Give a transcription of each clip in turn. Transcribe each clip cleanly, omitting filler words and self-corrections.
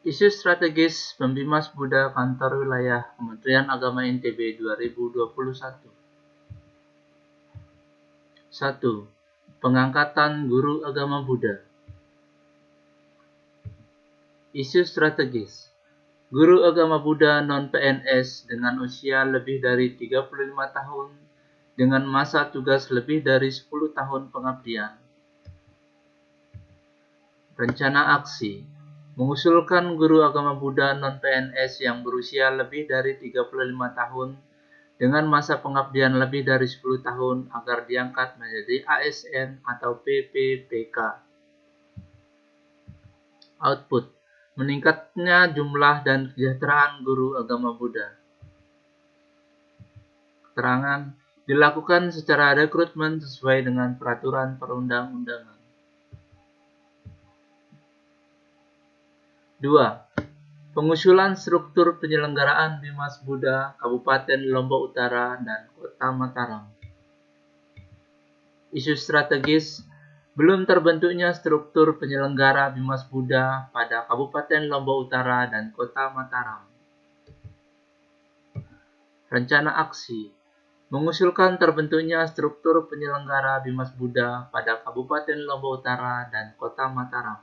Isu strategis Pembimas Buddha Kantor Wilayah Kementerian Agama NTB 2021. 1. Pengangkatan Guru Agama Buddha. Isu strategis. Guru Agama Buddha non-PNS dengan usia lebih dari 35 tahun dengan masa tugas lebih dari 10 tahun pengabdian. Rencana aksi. Mengusulkan guru agama Buddha non-PNS yang berusia lebih dari 35 tahun dengan masa pengabdian lebih dari 10 tahun agar diangkat menjadi ASN atau PPPK. Output. Meningkatnya jumlah dan kesejahteraan guru agama Buddha. Keterangan. Dilakukan secara rekrutmen sesuai dengan peraturan perundang-undangan. 2. Pengusulan struktur penyelenggaraan Bimas Buddha Kabupaten Lombok Utara dan Kota Mataram. Isu strategis. Belum terbentuknya struktur penyelenggara Bimas Buddha pada Kabupaten Lombok Utara dan Kota Mataram. Rencana aksi. Mengusulkan terbentuknya struktur penyelenggara Bimas Buddha pada Kabupaten Lombok Utara dan Kota Mataram.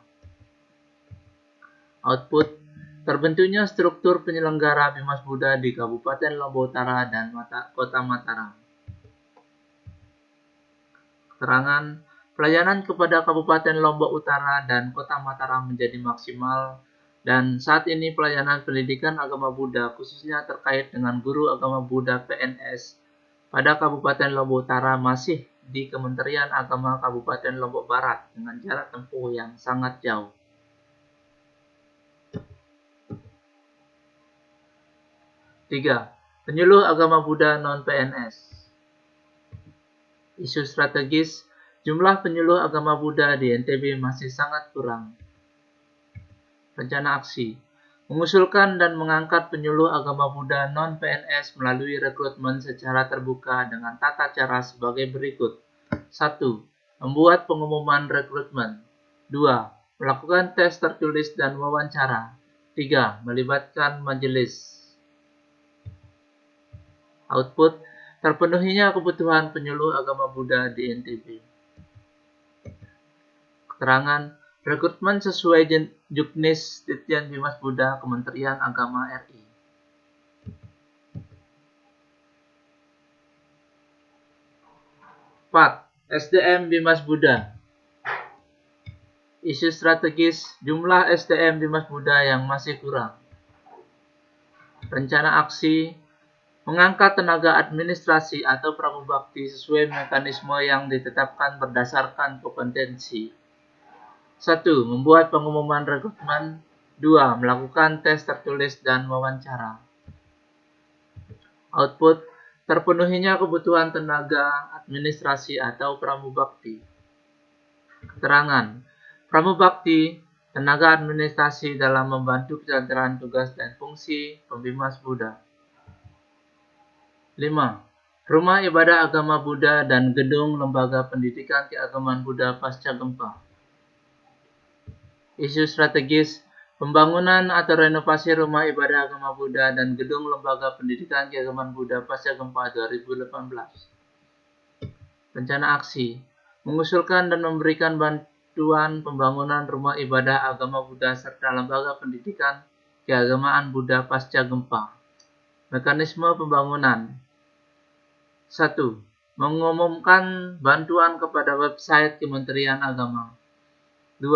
Output. Terbentuknya struktur penyelenggara Bimas Buddha di Kabupaten Lombok Utara dan Kota Mataram. Keterangan. Pelayanan kepada Kabupaten Lombok Utara dan Kota Mataram menjadi maksimal dan saat ini pelayanan pendidikan agama Buddha khususnya terkait dengan guru agama Buddha PNS pada Kabupaten Lombok Utara masih di Kementerian Agama Kabupaten Lombok Barat dengan jarak tempuh yang sangat jauh. 3. Penyuluh agama Buddha non-PNS. Isu strategis. Jumlah penyuluh agama Buddha di NTB masih sangat kurang. Rencana aksi. Mengusulkan dan mengangkat penyuluh agama Buddha non-PNS melalui rekrutmen secara terbuka dengan tata cara sebagai berikut. 1. Membuat pengumuman rekrutmen. 2. Melakukan tes tertulis dan wawancara. 3. Melibatkan majelis. Output. Terpenuhinya kebutuhan penyuluh agama Buddha di NTB. Keterangan. Rekrutmen sesuai Juknis Ditjen Bimas Buddha Kementerian Agama RI. Empat. SDM Bimas Buddha. Isu strategis. Jumlah SDM Bimas Buddha yang masih kurang. Rencana aksi. Mengangkat tenaga administrasi atau pramubakti sesuai mekanisme yang ditetapkan berdasarkan kompetensi. 1. Membuat pengumuman rekrutmen. 2. Melakukan tes tertulis dan wawancara. Output. Terpenuhinya kebutuhan tenaga administrasi atau pramubakti. Keterangan. Pramubakti, tenaga administrasi dalam membantu penyelenggaraan tugas dan fungsi Pembimas Buddha. 5. Rumah ibadah agama Buddha dan gedung lembaga pendidikan keagamaan Buddha pasca gempa. Isu strategis. Pembangunan atau renovasi rumah ibadah agama Buddha dan gedung lembaga pendidikan keagamaan Buddha pasca gempa 2018. Rencana aksi. Mengusulkan dan memberikan bantuan pembangunan rumah ibadah agama Buddha serta lembaga pendidikan keagamaan Buddha pasca gempa. Mekanisme pembangunan. 1. Mengumumkan bantuan kepada website Kementerian Agama. 2.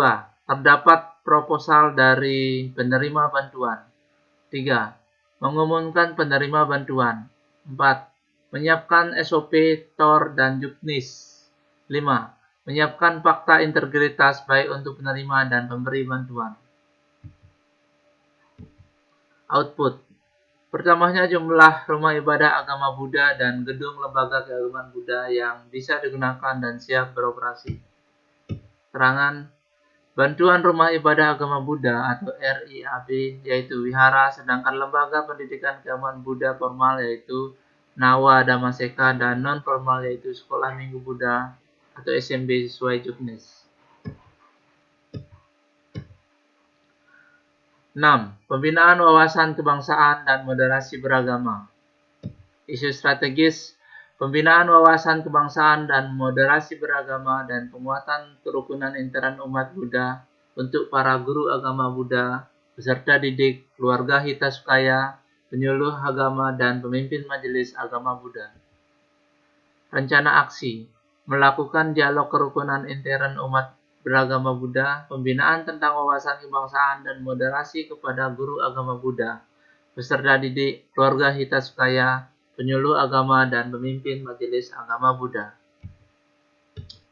Terdapat proposal dari penerima bantuan. 3. Mengumumkan penerima bantuan. 4. Menyiapkan SOP, TOR, dan Juknis. 5. Menyiapkan fakta integritas baik untuk penerima dan pemberi bantuan. Output. Bertambahnya jumlah rumah ibadah agama Buddha dan gedung lembaga keagamaan Buddha yang bisa digunakan dan siap beroperasi. Keterangan. Bantuan rumah ibadah agama Buddha atau RIAB yaitu wihara, sedangkan lembaga pendidikan keagamaan Buddha formal yaitu Nawa Damaseka dan non formal yaitu Sekolah Minggu Buddha atau SMB sesuai Juknis. 6. Pembinaan wawasan kebangsaan dan moderasi beragama. Isu strategis, pembinaan wawasan kebangsaan dan moderasi beragama dan penguatan kerukunan intern umat Buddha untuk para guru agama Buddha, peserta didik, keluarga Hitasukaya, penyuluh agama, dan pemimpin majelis agama Buddha. Rencana aksi, melakukan dialog kerukunan intern umat beragama Buddha, pembinaan tentang wawasan kebangsaan dan moderasi kepada guru agama Buddha, peserta didik, keluarga Hitasukaya, penyuluh agama, dan pemimpin majelis agama Buddha.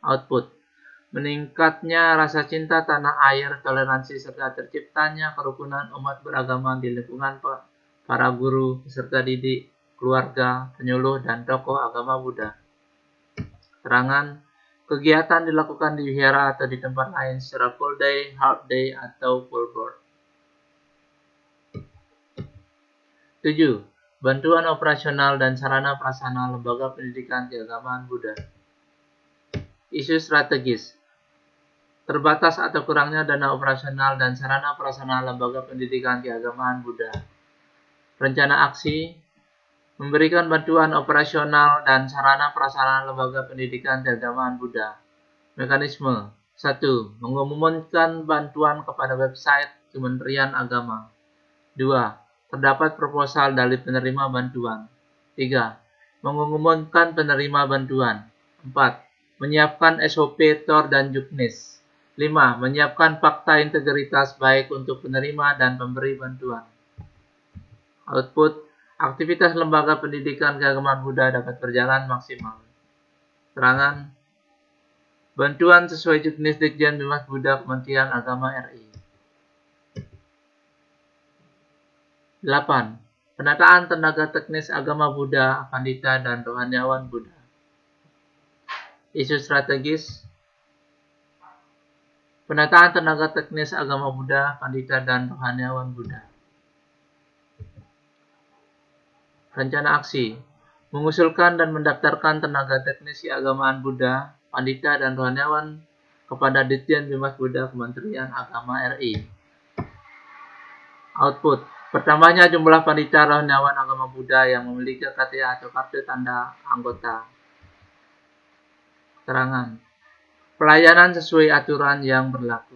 Output, meningkatnya rasa cinta tanah air, toleransi, serta terciptanya kerukunan umat beragama di lingkungan para guru, peserta didik, keluarga, penyuluh, dan tokoh agama Buddha. Keterangan, kegiatan dilakukan di wihara atau di tempat lain secara full day, half day, atau full board. 7. Bantuan operasional dan sarana prasarana lembaga pendidikan keagamaan Buddha. Isu strategis, terbatas atau kurangnya dana operasional dan sarana prasarana lembaga pendidikan keagamaan Buddha. Rencana aksi, memberikan bantuan operasional dan sarana prasarana lembaga pendidikan keagamaan Buddha. Mekanisme 1. Mengumumkan bantuan kepada website Kementerian Agama. 2. Terdapat proposal dari penerima bantuan. 3. Mengumumkan penerima bantuan. 4. Menyiapkan SOP, TOR, dan Juknis. 5. Menyiapkan fakta integritas baik untuk penerima dan pemberi bantuan. Output, aktivitas lembaga pendidikan keagamaan Buddha dapat berjalan maksimal. Keterangan, bantuan sesuai Juknis Ditjen Bimas Buddha Kementerian Agama RI. 8. Penataan tenaga teknis agama Buddha, pandita, dan rohaniawan Buddha. Isu strategis, penataan tenaga teknis agama Buddha, pandita, dan rohaniawan Buddha. Rencana aksi, mengusulkan dan mendaftarkan tenaga teknis keagamaan Buddha, pandita, dan rohaniawan kepada Ditjen Bimas Buddha Kementerian Agama RI. Output, bertambahnya jumlah pandita rohaniawan agama Buddha yang memiliki KTA atau kartu tanda anggota. Keterangan, pelayanan sesuai aturan yang berlaku.